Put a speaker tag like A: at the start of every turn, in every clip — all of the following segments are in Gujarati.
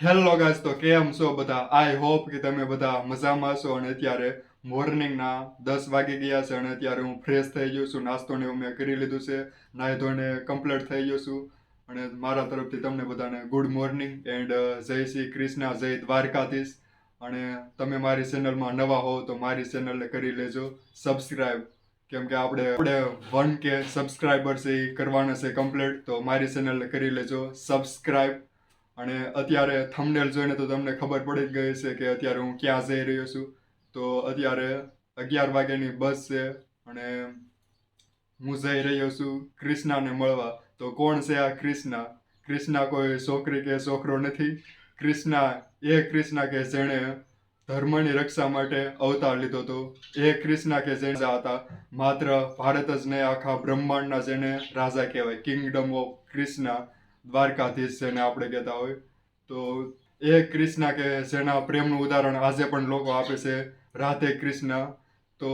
A: હેલો ગાઈસ, તો કેમ છો બધા? આઈ હોપ કે તમે બધા મજામાં છો. અને અત્યારે મોર્નિંગના 10 વાગી ગયા છે અને અત્યારે હું ફ્રેશ થઈ ગયો છું. નાસ્તો ને એવું મેં કરી લીધું છે. નાહી ધોઈને કમ્પ્લીટ થઈ ગયો છું. અને મારા તરફથી તમને બધાને ગુડ મોર્નિંગ એન્ડ જય શ્રી કૃષ્ણ, જય દ્વારકાધીશ. અને તમે મારી ચેનલમાં નવા હો તો મારી ચેનલને કરી લેજો સબસ્ક્રાઇબ. કેમ કે આપણે 1K સબસ્ક્રાઇબર્સ એ કરવાના છે કમ્પ્લીટ, તો મારી ચેનલને કરી લેજો સબસ્ક્રાઇબ. અને અત્યારે થંબનેલ જોઈને તો તમને ખબર પડી જ ગઈ છે કે અત્યારે હું ક્યાં જઈ રહ્યો છું. તો અત્યારે 11 વાગ્યાની બસ છે અને હું જઈ રહ્યો છું ક્રિષ્નાને મળવા. તો કોણ છે આ ક્રિષ્ના? ક્રિષ્ના કોઈ છોકરી કે છોકરો નથી. ક્રિષ્ના એ ક્રિષ્ના કે જેણે ધર્મની રક્ષા માટે અવતાર લીધો હતો. એ ક્રિષ્ના કે જેણે હતા માત્ર ભારત જ નહીં, આખા બ્રહ્માંડના જેને રાજા કહેવાય, કિંગડમ ઓફ ક્રિષ્ના, દ્વારકાધીશ જેને આપણે કહેતા હોય. તો એ ક્રિષ્ના કે જેના પ્રેમનું ઉદાહરણ આજે પણ લોકો આપે છે, રાધે કૃષ્ણ. તો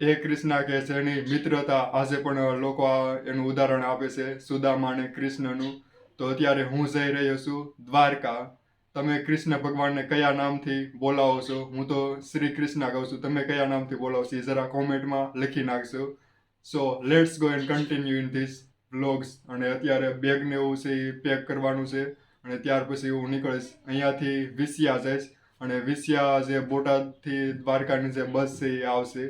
A: એ કૃષ્ણા કે જેની મિત્રતા આજે પણ લોકો એનું ઉદાહરણ આપે છે, સુદામા અને કૃષ્ણનું. તો અત્યારે હું જઈ રહ્યો છું દ્વારકા. તમે કૃષ્ણ ભગવાનને કયા નામથી બોલાવો છો? હું તો શ્રી કૃષ્ણ કહું છું. તમે કયા નામથી બોલાવો છો એ જરા કોમેન્ટમાં લખી નાખજો. So let's go and continue in this vlogs. અને અત્યારે બેગને એવું છે એ પેક કરવાનું છે અને ત્યાર પછી હું નીકળીશ. અહીંયાથી વિસિયા જઈશ અને વિસિયા જે બોટાદથી દ્વારકાની જે બસ છે એ આવશે.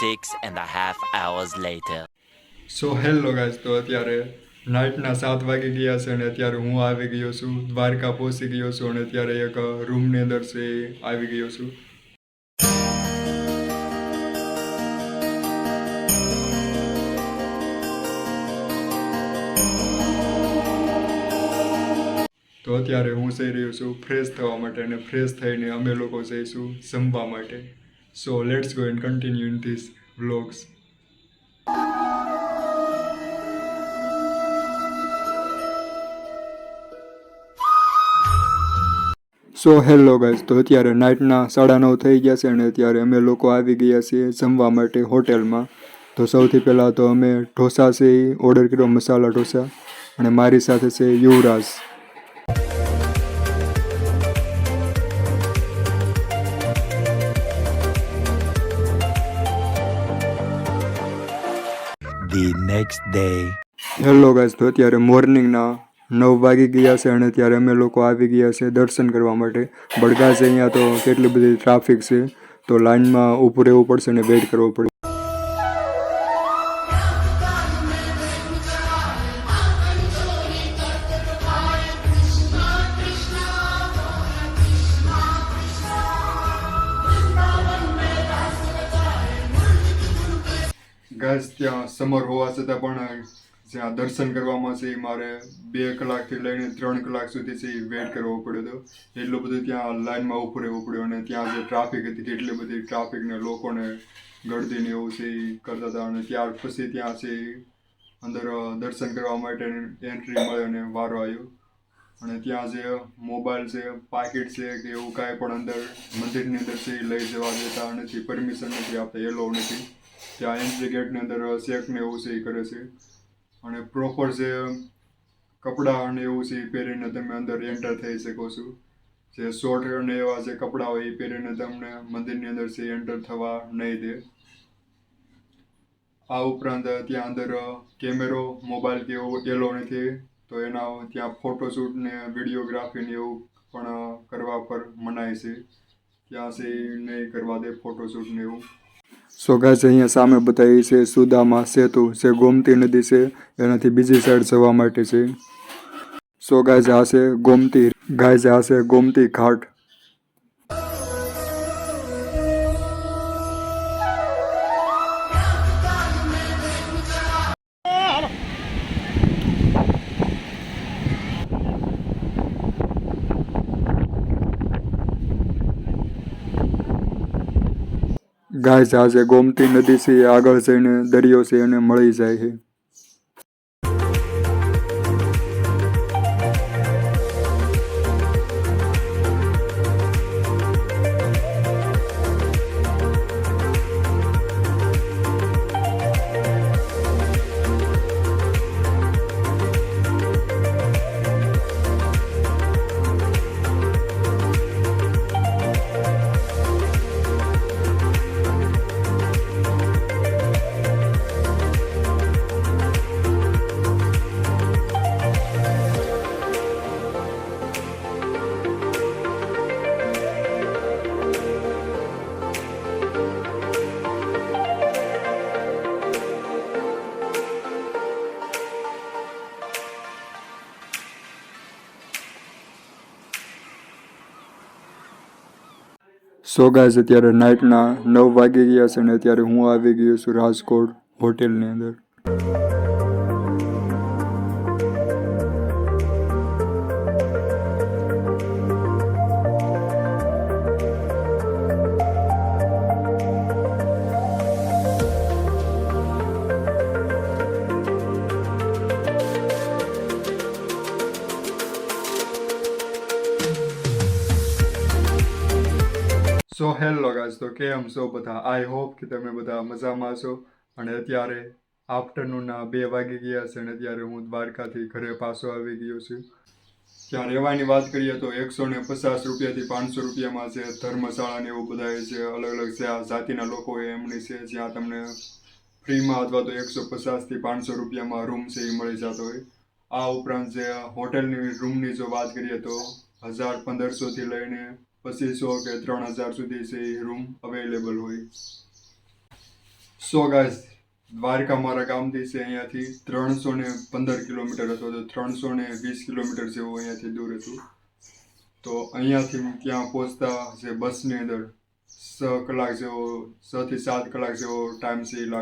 B: Six and a half hours later.
A: So hello guys, તો અત્યારે નાઇટના 7 વાગી ગયા છે અને અત્યારે હું આવી ગયો છું દ્વારકા, પહોંચી ગયો છું અને અત્યારે એક રૂમની અંદર છે એ આવી ગયો છું. તો અત્યારે હું જઈ રહ્યો છું ફ્રેશ થવા માટે અને ફ્રેશ થઈને અમે લોકો જઈશું જમવા માટે. So let's go and continue in this vlogs. So hello guys, તો અત્યારે નાઇટના 9:30 થઈ ગયા છે અને અત્યારે અમે લોકો આવી ગયા છીએ જમવા માટે હોટેલમાં. તો સૌથી પહેલાં તો અમે ઢોસા છે એ ઓર્ડર કર્યો, મસાલા ઢોસા. અને મારી સાથે છે યુવરાજ.
B: The next day.
A: Hello guys, તો અત્યારે મોર્નિંગના 9 વાગી ગયા છે અને ત્યારે અમે લોકો આવી ગયા છે દર્શન કરવા માટે. બળગા છે અહીંયા તો કેટલી બધી ટ્રાફિક છે, તો લાઇનમાં ઊભું રહેવું પડશે અને વેઇટ કરવો પડશે. ગાઈઝ, ત્યાં સમર હોવા છતાં પણ જ્યાં દર્શન કરવામાં છે એ મારે 2 કલાકથી લઈને 3 કલાક સુધી છે એ વેઇટ કરવો પડ્યો હતો. એટલું બધું ત્યાં લાઇનમાં ઊભું રહેવું પડ્યું અને ત્યાં જે ટ્રાફિક હતી કેટલી બધી ટ્રાફિકને લોકોને ગળદીને એવું છે એ કરતા હતા. અને ત્યાર પછી ત્યાં છે અંદર દર્શન કરવા માટે એન્ટ્રી મળે અને વારો આવ્યો. અને ત્યાં જે મોબાઈલ છે, પાકીટ છે કે એવું કાંઈ પણ અંદર મંદિરની અંદર છે એ લઈ જવા દેતા નથી, પરમિશન નથી આપતા, એલો નથી. ત્યાં એન્ટ્રી ગેટની અંદર ચેક ને એવું છે એ કરે છે. અને પ્રોપર જે કપડાં અને એવું છે એ પહેરીને તમે અંદર એન્ટર થઈ શકો છો. જે શોર્ટ અને એવા જે કપડાં હોય એ પહેરીને તમને મંદિરની અંદર છે એન્ટર થવા નહીં દે. આ ઉપરાંત ત્યાં અંદર કેમેરો, મોબાઈલ કે એવું એલો નથી. તો એના ત્યાં ફોટોશૂટ ને વિડીયોગ્રાફી ને એવું પણ કરવા પર મનાય છે. ત્યાં છે નહીં કરવા દે ફોટોશૂટ ને એવું. સો ગાઈઝ, અહીંયા સામે બતાવી છે સુદામા સેતુ, જે ગોમતી નદી છે એનાથી બીજી સાઈડ જવા માટે છે. સો ગાઈઝ, આ છે ગોમતી. ગાઈઝ, આ છે ગોમતી ઘાટ. ગાય આજે ગોમતી નદી છે એ આગળ જઈને દરિયો છે એને મળી જાય છે. સો ગાઈઝ અત્યારે નાઇટના 9 વાગી ગયા છે અને અત્યારે હું આવી ગયો છું રાજકોટ હોટેલની અંદર. સો હેલો ગાઈઝ, તો કેમ છો બધા? આઈ હોપ કે તમે બધા મજામાં છો. અને અત્યારે આફ્ટરનૂનના 2 વાગી ગયા છે અને અત્યારે હું દ્વારકાથી ઘરે પાછો આવી ગયો છું. ત્યાં રહેવાની વાત કરીએ તો 150 રૂપિયાથી 500 રૂપિયામાં છે ધર્મશાળા ને એવું બધા છે, અલગ અલગ છે આ જાતિના લોકો એમની છે, જ્યાં તમને ફ્રીમાં અથવા તો 150 થી 500 રૂપિયામાં રૂમ છે એ મળી જતો હોય. આ ઉપરાંત જે હોટલની રૂમની જો વાત કરીએ તો 1500 થી લઈને 2500 કે 3000 સુધી છે એ રૂમ અવેલેબલ હોય. સો ગાઈઝ, દ્વારકા મારા ગામથી છે અહીંયાથી 315 કિલોમીટર અથવા તો 320 કિલોમીટર જેવું અહીંયાથી દૂર હતું. તો અહીંયાથી ત્યાં પહોંચતા જે બસની અંદર 6 કલાક જેવો 6 થી 7 કલાક જેવો ટાઈમ છે એ લાગે.